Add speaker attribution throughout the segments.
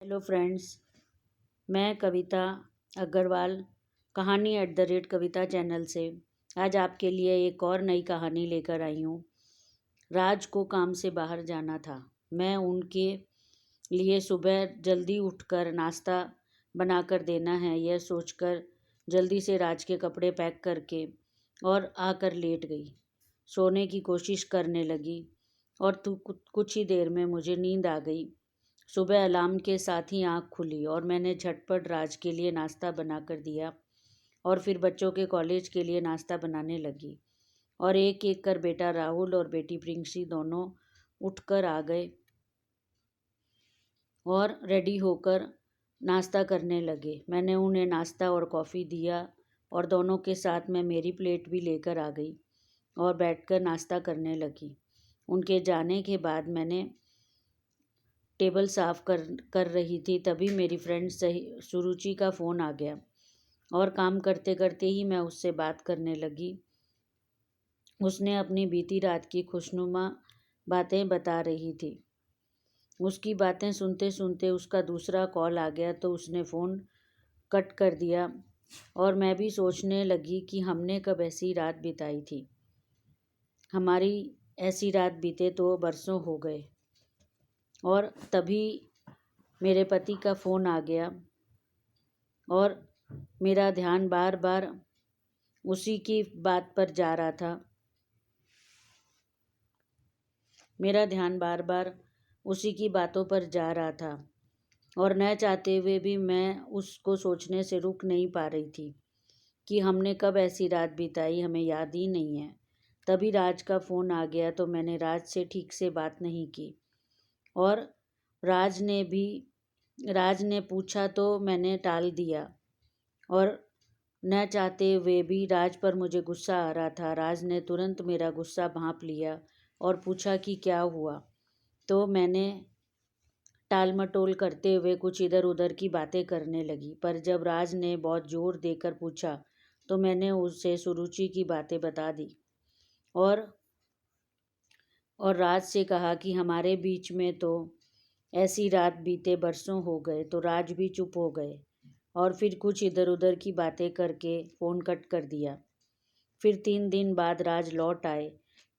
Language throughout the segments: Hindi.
Speaker 1: हेलो फ्रेंड्स, मैं कविता अग्रवाल कहानी @कविता चैनल से आज आपके लिए एक और नई कहानी लेकर आई हूँ। राज को काम से बाहर जाना था। मैं उनके लिए सुबह जल्दी उठकर नाश्ता बनाकर देना है, यह सोचकर जल्दी से राज के कपड़े पैक करके और आकर लेट गई। सोने की कोशिश करने लगी और कुछ ही देर में मुझे नींद आ गई। सुबह अलार्म के साथ ही आँख खुली और मैंने झटपट राज के लिए नाश्ता बनाकर दिया और फिर बच्चों के कॉलेज के लिए नाश्ता बनाने लगी और एक एक कर बेटा राहुल और बेटी प्रिंसी दोनों उठकर आ गए और रेडी होकर नाश्ता करने लगे। मैंने उन्हें नाश्ता और कॉफ़ी दिया और दोनों के साथ मैं मेरी प्लेट भी लेकर आ गई और बैठकर नाश्ता करने लगी। उनके जाने के बाद मैंने टेबल साफ कर रही थी, तभी मेरी फ्रेंड सुरुचि का फ़ोन आ गया और काम करते करते ही मैं उससे बात करने लगी। उसने अपनी बीती रात की खुशनुमा बातें बता रही थी। उसकी बातें सुनते सुनते उसका दूसरा कॉल आ गया तो उसने फ़ोन कट कर दिया और मैं भी सोचने लगी कि हमने कब ऐसी रात बिताई थी। हमारी ऐसी रात बीते तो बरसों हो गए और तभी मेरे पति का फ़ोन आ गया और मेरा ध्यान बार बार उसी की बात पर जा रहा था। मेरा ध्यान बार बार उसी की बातों पर जा रहा था और न चाहते हुए भी मैं उसको सोचने से रुक नहीं पा रही थी कि हमने कब ऐसी रात बिताई, हमें याद ही नहीं है। तभी राज का फ़ोन आ गया तो मैंने राज से ठीक से बात नहीं की और राज ने पूछा तो मैंने टाल दिया और न चाहते हुए भी राज पर मुझे गुस्सा आ रहा था। राज ने तुरंत मेरा गुस्सा भांप लिया और पूछा कि क्या हुआ, तो मैंने टाल मटोल करते हुए कुछ इधर उधर की बातें करने लगी। पर जब राज ने बहुत जोर देकर पूछा तो मैंने उससे सुरुचि की बातें बता दी और राज से कहा कि हमारे बीच में तो ऐसी रात बीते बरसों हो गए। तो राज भी चुप हो गए और फिर कुछ इधर उधर की बातें करके फ़ोन कट कर दिया। फिर 3 दिन बाद राज लौट आए।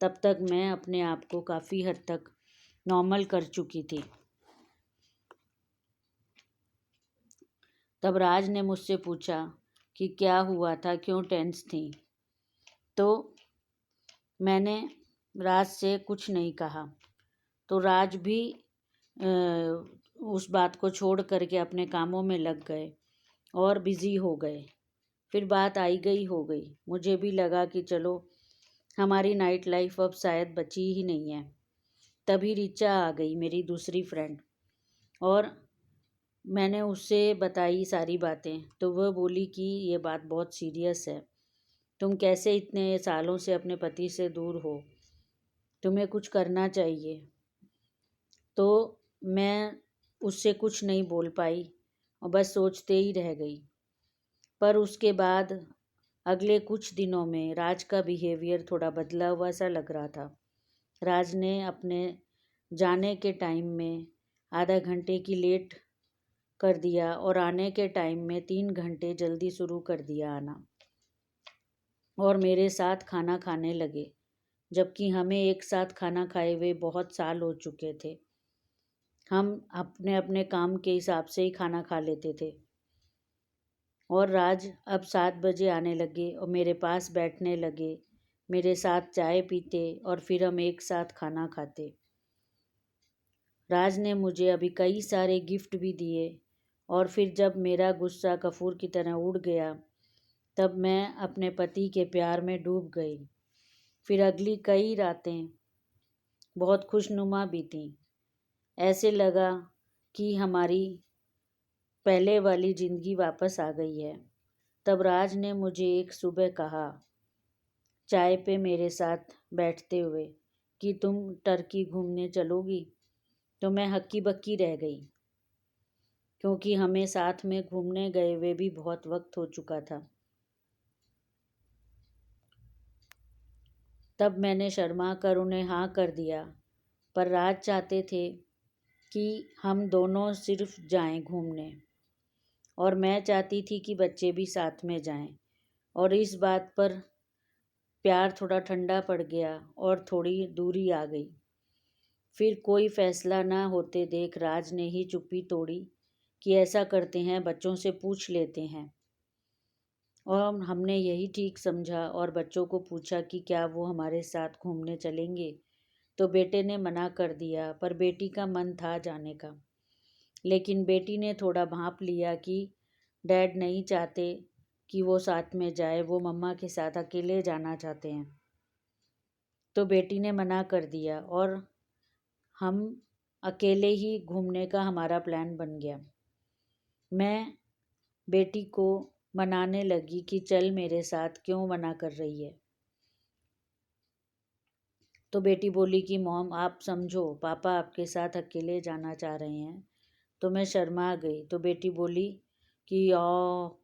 Speaker 1: तब तक मैं अपने आप को काफ़ी हद तक नॉर्मल कर चुकी थी। तब राज ने मुझसे पूछा कि क्या हुआ था, क्यों टेंस थी। तो मैंने राज से कुछ नहीं कहा तो राज भी उस बात को छोड़ करके अपने कामों में लग गए और बिज़ी हो गए। फिर बात आई गई हो गई। मुझे भी लगा कि चलो हमारी नाइट लाइफ अब शायद बची ही नहीं है। तभी ऋचा आ गई, मेरी दूसरी फ्रेंड, और मैंने उससे बताई सारी बातें तो वह बोली कि ये बात बहुत सीरियस है। तुम कैसे इतने सालों से अपने पति से दूर हो, तुम्हें कुछ करना चाहिए। तो मैं उससे कुछ नहीं बोल पाई और बस सोचते ही रह गई। पर उसके बाद अगले कुछ दिनों में राज का बिहेवियर थोड़ा बदला हुआ सा लग रहा था। राज ने अपने जाने के टाइम में आधा घंटे की लेट कर दिया और आने के टाइम में 3 घंटे जल्दी शुरू कर दिया आना और मेरे साथ खाना खाने लगे, जबकि हमें एक साथ खाना खाए हुए बहुत साल हो चुके थे। हम अपने अपने काम के हिसाब से ही खाना खा लेते थे और राज अब 7 बजे आने लगे और मेरे पास बैठने लगे, मेरे साथ चाय पीते और फिर हम एक साथ खाना खाते। राज ने मुझे अभी कई सारे गिफ्ट भी दिए और फिर जब मेरा गुस्सा कपूर की तरह उड़ गया तब मैं अपने पति के प्यार में डूब गई। फिर अगली कई रातें बहुत खुशनुमा बीतीं। ऐसे लगा कि हमारी पहले वाली ज़िंदगी वापस आ गई है। तब राज ने मुझे एक सुबह कहा, चाय पे मेरे साथ बैठते हुए, कि तुम टर्की घूमने चलोगी। तो मैं हक्की बक्की रह गई क्योंकि हमें साथ में घूमने गए हुए भी बहुत वक्त हो चुका था। तब मैंने शर्मा कर उन्हें हाँ कर दिया, पर राज चाहते थे कि हम दोनों सिर्फ जाएं घूमने, और मैं चाहती थी कि बच्चे भी साथ में जाएं। और इस बात पर प्यार थोड़ा ठंडा पड़ गया और थोड़ी दूरी आ गई। फिर कोई फैसला ना होते देख राज ने ही चुप्पी तोड़ी कि ऐसा करते हैं, बच्चों से पूछ लेते हैं। और हमने यही ठीक समझा और बच्चों को पूछा कि क्या वो हमारे साथ घूमने चलेंगे। तो बेटे ने मना कर दिया, पर बेटी का मन था जाने का। लेकिन बेटी ने थोड़ा भांप लिया कि डैड नहीं चाहते कि वो साथ में जाए, वो मम्मा के साथ अकेले जाना चाहते हैं। तो बेटी ने मना कर दिया और हम अकेले ही घूमने का हमारा प्लान बन गया। मैं बेटी को मनाने लगी कि चल मेरे साथ, क्यों मना कर रही है। तो बेटी बोली कि मॉम आप समझो, पापा आपके साथ अकेले जाना चाह रहे हैं। तो मैं शर्मा गई। तो बेटी बोली कि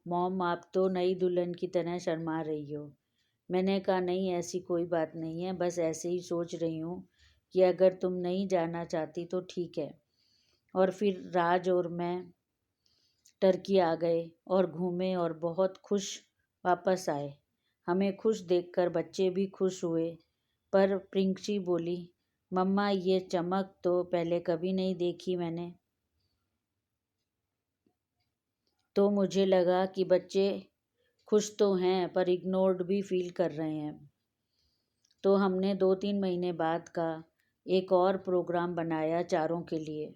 Speaker 1: मॉम आप तो नई दुल्हन की तरह शर्मा रही हो। मैंने कहा नहीं, ऐसी कोई बात नहीं है, बस ऐसे ही सोच रही हूँ कि अगर तुम नहीं जाना चाहती तो ठीक है। और फिर राज और मैं टर्की आ गए और घूमे और बहुत खुश वापस आए। हमें खुश देखकर बच्चे भी खुश हुए। पर प्रिंकी बोली, मम्मा ये चमक तो पहले कभी नहीं देखी मैंने। तो मुझे लगा कि बच्चे खुश तो हैं पर इग्नोर्ड भी फील कर रहे हैं। तो हमने 2-3 महीने बाद का एक और प्रोग्राम बनाया चारों के लिए,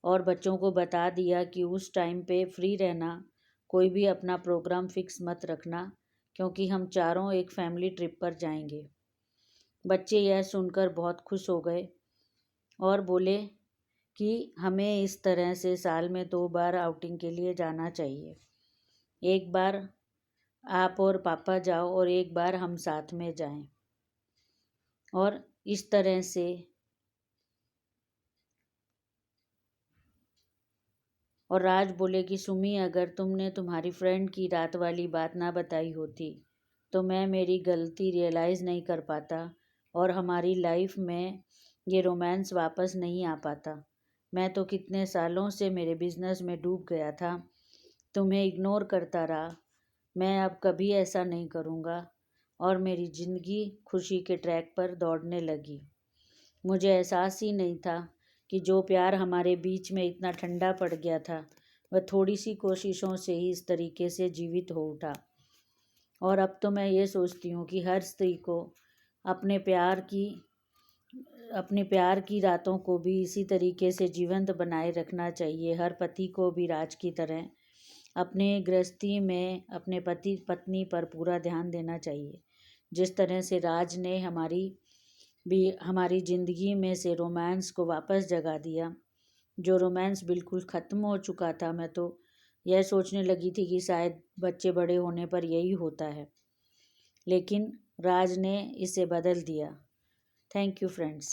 Speaker 1: और बच्चों को बता दिया कि उस टाइम पे फ्री रहना, कोई भी अपना प्रोग्राम फिक्स मत रखना, क्योंकि हम चारों एक फैमिली ट्रिप पर जाएंगे। बच्चे यह सुनकर बहुत खुश हो गए और बोले कि हमें इस तरह से साल में 2 बार आउटिंग के लिए जाना चाहिए। एक बार आप और पापा जाओ और एक बार हम साथ में जाएं। और इस तरह से और राज बोले कि सुमी, अगर तुमने तुम्हारी फ्रेंड की रात वाली बात ना बताई होती तो मैं मेरी गलती रियलाइज़ नहीं कर पाता और हमारी लाइफ में ये रोमांस वापस नहीं आ पाता। मैं तो कितने सालों से मेरे बिजनेस में डूब गया था, तुम्हें इग्नोर करता रहा। मैं अब कभी ऐसा नहीं करूँगा और मेरी ज़िंदगी खुशी के ट्रैक पर दौड़ने लगी। मुझे एहसास ही नहीं था कि जो प्यार हमारे बीच में इतना ठंडा पड़ गया था, वह थोड़ी सी कोशिशों से ही इस तरीके से जीवित हो उठा। और अब तो मैं ये सोचती हूँ कि हर स्त्री को अपने प्यार की रातों को भी इसी तरीके से जीवंत बनाए रखना चाहिए। हर पति को भी राज की तरह अपने गृहस्थी में अपने पति पत्नी पर पूरा ध्यान देना चाहिए। जिस तरह से राज ने हमारी ज़िंदगी में से रोमांस को वापस जगा दिया। जो रोमांस बिल्कुल ख़त्म हो चुका था, मैं तो यह सोचने लगी थी कि शायद बच्चे बड़े होने पर यही होता है, लेकिन राज ने इसे बदल दिया। Thank you friends.